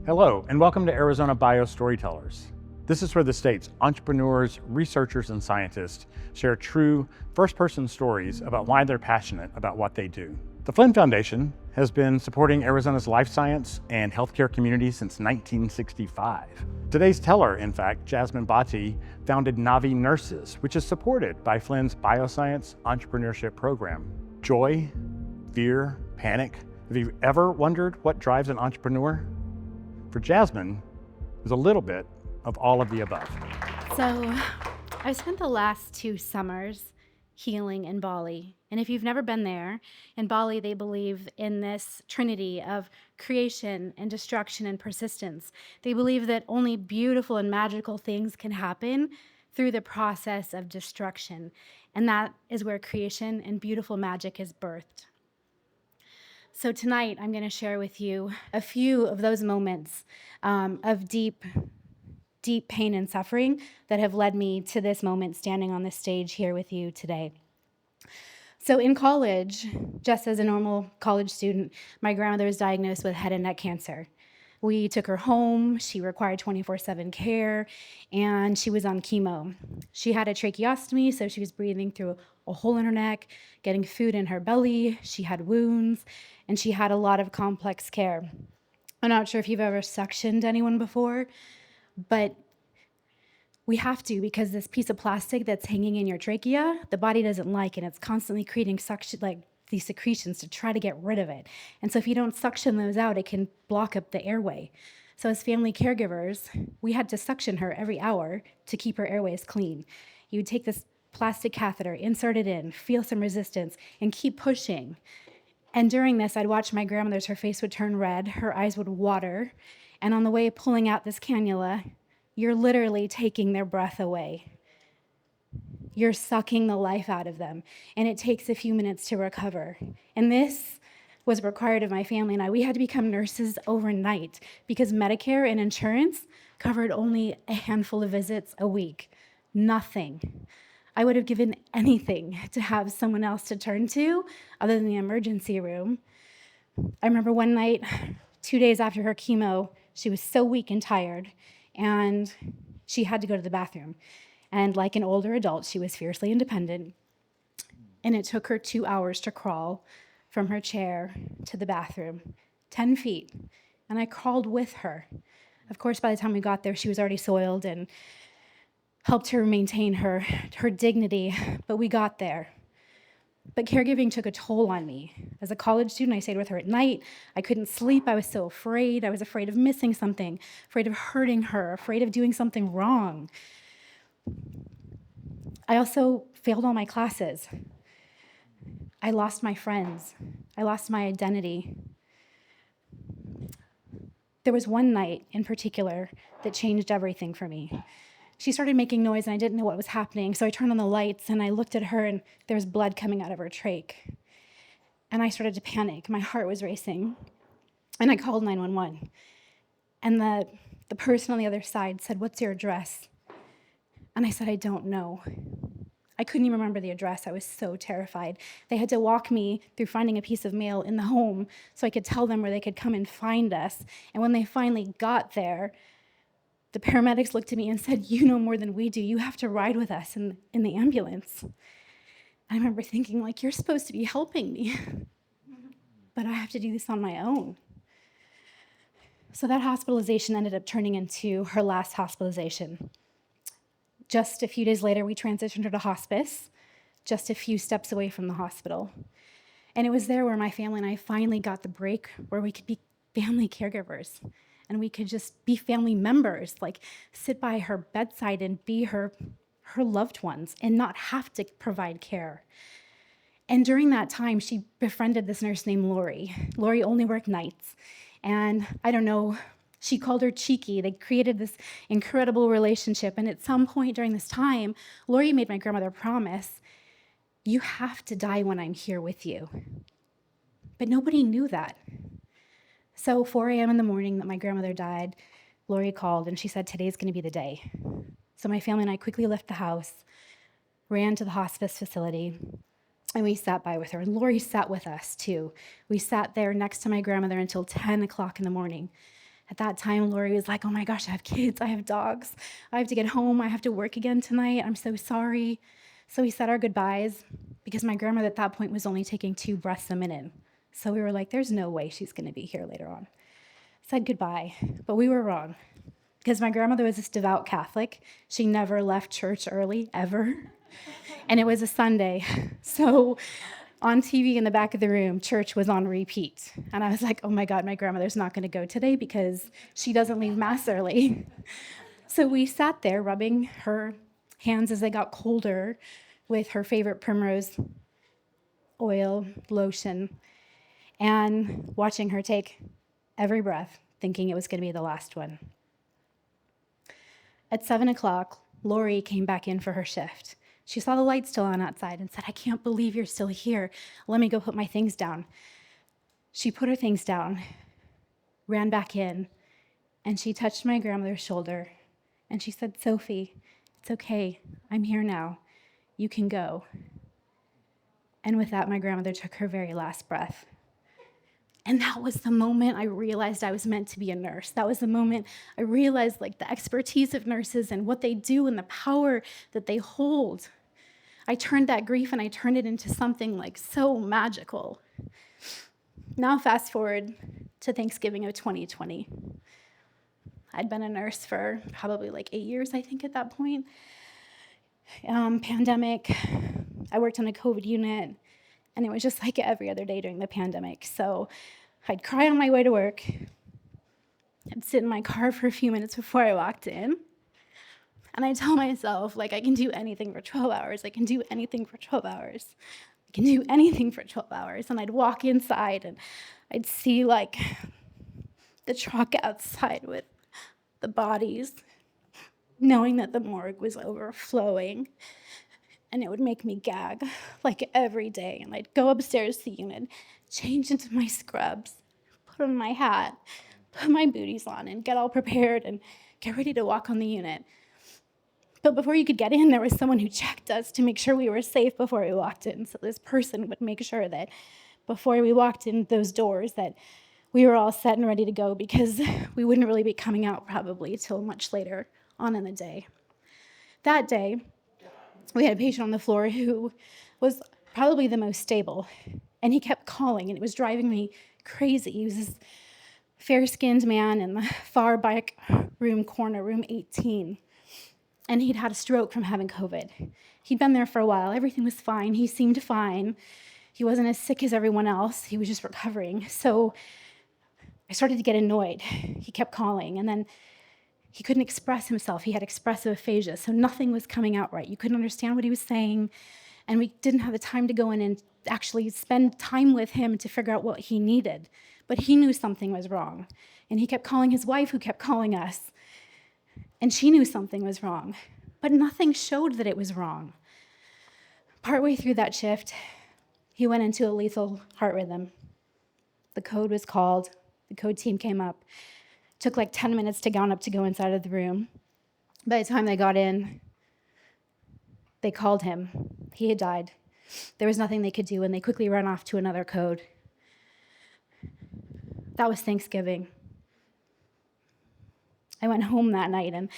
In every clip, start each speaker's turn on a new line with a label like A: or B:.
A: Hello, and welcome to Arizona Storytellers. This is where the state's entrepreneurs, researchers, and scientists share true, first-person stories about why they're passionate about what they do. The Flinn Foundation has been supporting Arizona's life science and healthcare community since 1965. Today's teller, in fact, Jasmine Bhatt, founded Navi Nurses, which is supported by Flinn's Bioscience Entrepreneurship program. Joy, fear, panic. Have you ever wondered what drives an entrepreneur? For Jasmine, there's a little bit of all of the above.
B: So I spent the last 2 summers healing in Bali. And if you've never been there, in Bali, they believe in this trinity of creation and destruction and persistence. They believe that only beautiful and magical things can happen through the process of destruction. And that is where creation and beautiful magic is birthed. So tonight, I'm going to share with you a few of those moments of deep pain and suffering that have led me to this moment standing on this stage here with you today. So in college, just as a normal college student, my grandmother was diagnosed with head and neck cancer. We took her home. She required 24/7 care, and she was on chemo. She had a tracheostomy, so she was breathing through a hole in her neck, getting food in her belly. She had wounds, and she had a lot of complex care. I'm not sure if you've ever suctioned anyone before, but we have to, because this piece of plastic that's hanging in your trachea, the body doesn't like, and it's constantly creating suction, like these secretions to try to get rid of it. And so if you don't suction those out, it can block up the airway. So as family caregivers, we had to suction her every hour to keep her airways clean. You would take this plastic catheter, insert it in, feel some resistance, and keep pushing. And during this, I'd watch my grandmother's, her face would turn red, her eyes would water, and on the way pulling out this cannula, you're literally taking their breath away. You're sucking the life out of them, and it takes a few minutes to recover. And this was required of my family and I. We had to become nurses overnight because Medicare and insurance covered only a handful of visits a week. Nothing. I would have given anything to have someone else to turn to other than the emergency room. I remember one night, 2 days after her chemo, she was so weak and tired, and she had to go to the bathroom. And like an older adult, she was fiercely independent. And it took her 2 hours to crawl from her chair to the bathroom, 10 feet. And I crawled with her. Of course, by the time we got there, she was already soiled and helped her maintain her dignity, but we got there. But caregiving took a toll on me. As a college student, I stayed with her at night. I couldn't sleep. I was so afraid. I was afraid of missing something, afraid of hurting her, afraid of doing something wrong. I also failed all my classes. I lost my friends. I lost my identity. There was one night in particular that changed everything for me. She started making noise and I didn't know what was happening, so I turned on the lights and I looked at her and there was blood coming out of her trach. And I started to panic. My heart was racing. And I called 911. And the person on the other side said, "What's your address?" And I said, "I don't know." I couldn't even remember the address. I was so terrified. They had to walk me through finding a piece of mail in the home so I could tell them where they could come and find us. And when they finally got there, the paramedics looked at me and said, "You know more than we do. You have to ride with us in the ambulance." I remember thinking, like, you're supposed to be helping me, but I have to do this on my own. So that hospitalization ended up turning into her last hospitalization. Just a few days later, we transitioned her to hospice, just a few steps away from the hospital. And it was there where my family and I finally got the break where we could be family caregivers. And we could just be family members, like sit by her bedside and be her loved ones and not have to provide care. And during that time, she befriended this nurse named Lori. Lori only worked nights. And I don't know, she called her cheeky. They created this incredible relationship. And at some point during this time, Lori made my grandmother promise, "You have to die when I'm here with you." But nobody knew that. So 4 a.m. in the morning that my grandmother died, Lori called and she said, "Today's going to be the day." So my family and I quickly left the house, ran to the hospice facility, and we sat by with her. And Lori sat with us too. We sat there next to my grandmother until 10 o'clock in the morning. At that time, Lori was like, oh my gosh, I have kids, I have dogs, I have to get home, I have to work again tonight, I'm so sorry. So we said our goodbyes because my grandmother at that point was only taking 2 breaths a minute. So we were like, there's no way she's gonna be here later on. Said goodbye, but we were wrong because my grandmother was this devout Catholic. She never left church early, ever. And it was a Sunday. So on TV in the back of the room, church was on repeat. And I was like, oh my God, my grandmother's not gonna go today because she doesn't leave Mass early. So we sat there rubbing her hands as they got colder with her favorite primrose oil, lotion, and watching her take every breath, thinking it was gonna be the last one. At 7 o'clock, Lori came back in for her shift. She saw the light still on outside and said, I can't believe you're still here. Let me go put my things down. She put her things down, ran back in, and she touched my grandmother's shoulder, and she said, Sophie, it's okay. I'm here now. You can go. And with that, my grandmother took her very last breath. And that was the moment I realized I was meant to be a nurse. That was the moment I realized like the expertise of nurses and what they do and the power that they hold. I turned that grief and I turned it into something like so magical. Now fast forward to Thanksgiving of 2020. I'd been a nurse for probably like 8 years, I think, at that point. Pandemic, I worked on a COVID unit, and it was just like every other day during the pandemic. So I'd cry on my way to work. I'd sit in my car for a few minutes before I walked in. And I'd tell myself, like, I can do anything for 12 hours. I can do anything for 12 hours. I can do anything for 12 hours. And I'd walk inside and I'd see like the truck outside with the bodies, knowing that the morgue was overflowing. And it would make me gag like every day. And I'd go upstairs to the unit, change into my scrubs, put on my hat, put my booties on, and get all prepared and get ready to walk on the unit. But before you could get in, there was someone who checked us to make sure we were safe before we walked in. So this person would make sure that before we walked in those doors that we were all set and ready to go, because we wouldn't really be coming out probably till much later on in the day. That day, we had a patient on the floor who was probably the most stable, and he kept calling, and it was driving me crazy. He was this fair-skinned man in the far back room corner, room 18, and he'd had a stroke from having COVID. He'd been there for a while. Everything was fine. He seemed fine. He wasn't as sick as everyone else. He was just recovering. So I started to get annoyed. He kept calling, and then he couldn't express himself. He had expressive aphasia, so nothing was coming out right. You couldn't understand what he was saying, and we didn't have the time to go in and actually spend time with him to figure out what he needed. But he knew something was wrong, and he kept calling his wife, who kept calling us, and she knew something was wrong, but nothing showed that it was wrong. Partway through that shift, he went into a lethal heart rhythm. The code was called. The code team came up. Took like 10 minutes to gown up to go inside of the room. By the time they got in, they called him. He had died. There was nothing they could do, and they quickly ran off to another code. That was Thanksgiving. I went home that night, and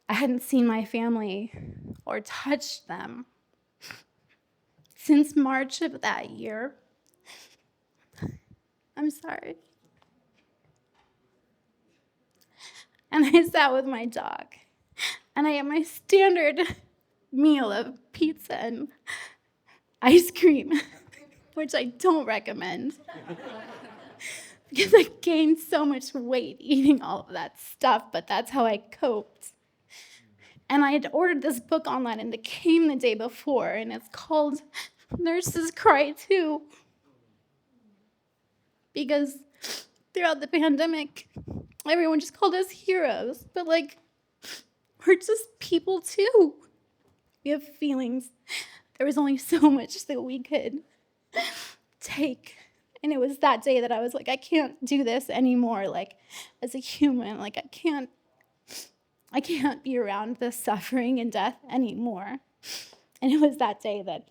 B: I hadn't seen my family or touched them since March of that year. I'm sorry. And I sat with my dog, and I ate my standard meal of pizza and ice cream, which I don't recommend, because I gained so much weight eating all of that stuff, but that's how I coped. And I had ordered this book online, and it came the day before, and it's called Nurses Cry Too, because throughout the pandemic, everyone just called us heroes, but like, we're just people too. We have feelings. There was only so much that we could take. And it was that day that I was like, I can't do this anymore. Like, as a human, like, I can't be around this suffering and death anymore. And it was that day that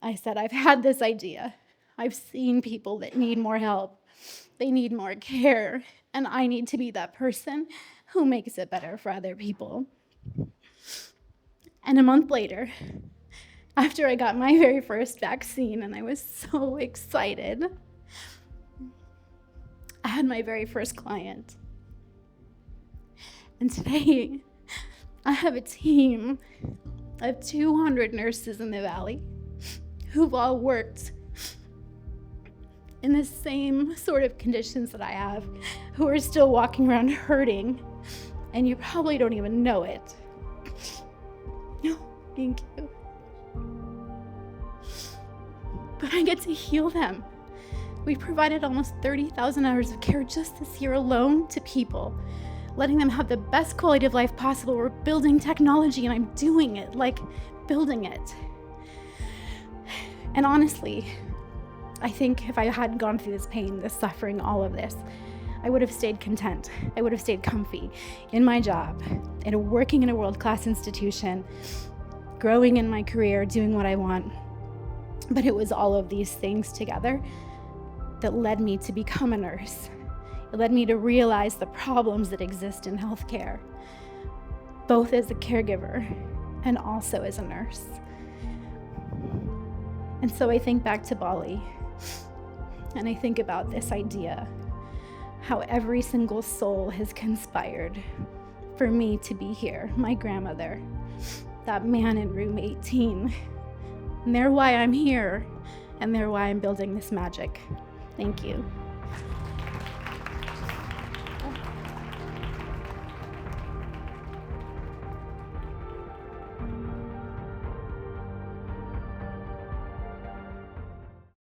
B: I said, I've had this idea. I've seen people that need more help. They need more care, and I need to be that person who makes it better for other people. And a month later, after I got my very first vaccine, and I was so excited, I had my very first client. And today, I have a team of 200 nurses in the Valley who've all worked in the same sort of conditions that I have, who are still walking around hurting, and you probably don't even know it. No, thank you. But I get to heal them. We provided almost 30,000 hours of care just this year alone to people, letting them have the best quality of life possible. We're building technology, and I'm doing it, like building it. And honestly, I think if I hadn't gone through this pain, this suffering, all of this, I would have stayed content. I would have stayed comfy in my job, and working in a world-class institution, growing in my career, doing what I want. But it was all of these things together that led me to become a nurse. It led me to realize the problems that exist in healthcare, both as a caregiver and also as a nurse. And so I think back to Bali, and I think about this idea, how every single soul has conspired for me to be here. My grandmother, that man in room 18, and they're why I'm here, and they're why I'm building this magic. Thank you.